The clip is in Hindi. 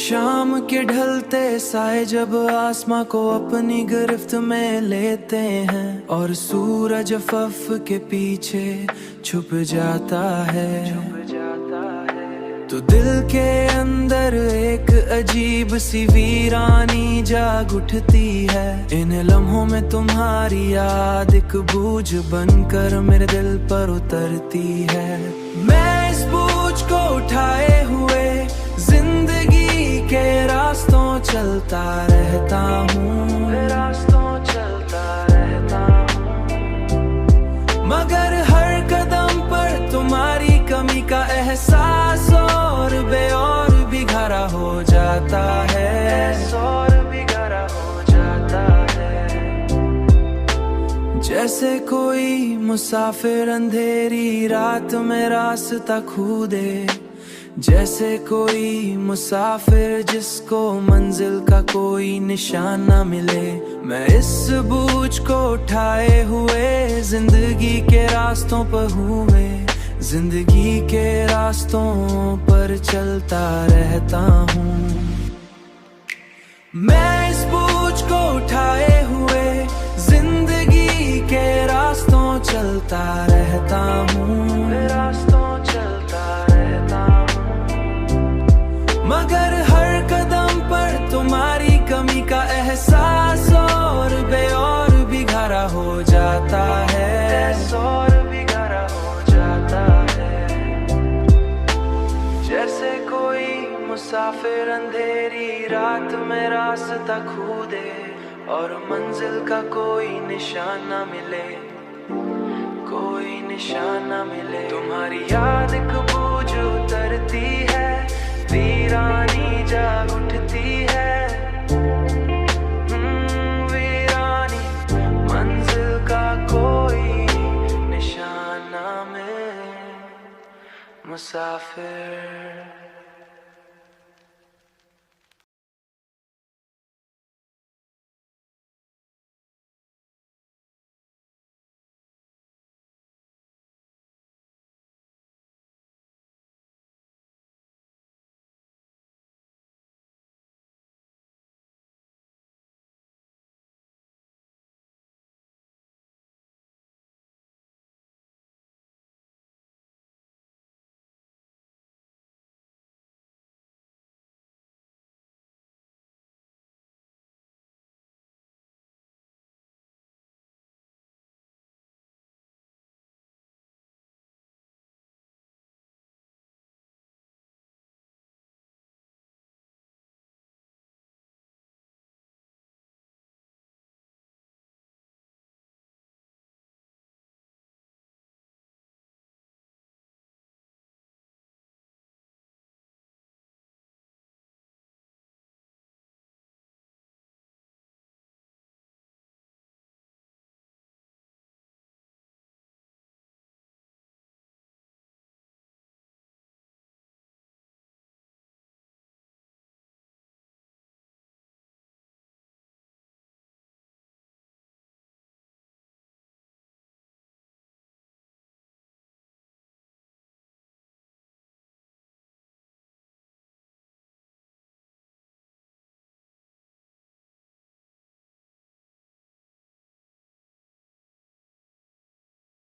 शाम के ढलते साए जब आसमां को अपनी गिरफ्त में लेते हैं और सूरज अफफ के पीछे छुप जाता है, तो दिल के अंदर एक अजीब सी वीरानी जाग उठती है। इन लम्हों में तुम्हारी याद एक बूझ बनकर मेरे दिल पर उतरती है। मैं इस बूझ को उठाए हुए जिंदगी के रास्तों चलता रहता हूँ, मगर हर कदम पर तुम्हारी कमी का एहसास और भी गहरा हो जाता है, जैसे कोई मुसाफिर अंधेरी रात में रास्ता खो दे, जैसे कोई मुसाफिर जिसको मंजिल का कोई निशान न मिले। मैं इस बूझ को उठाए हुए जिंदगी के रास्तों पर हुए, जिंदगी के रास्तों पर चलता रहता हूँ। मैं इस बूझ को उठाए हुए जिंदगी के रास्तों चलता रहता हूँ, मगर हर कदम पर तुम्हारी कमी का एहसास और भी गहरा हो जाता है, जैसे कोई मुसाफिर अंधेरी रात में रास्ता खो दे और मंजिल का कोई निशान न मिले, कोई निशान न मिले। तुम्हारी याद एक बूझ उतरती है, वीरानी जाग उठती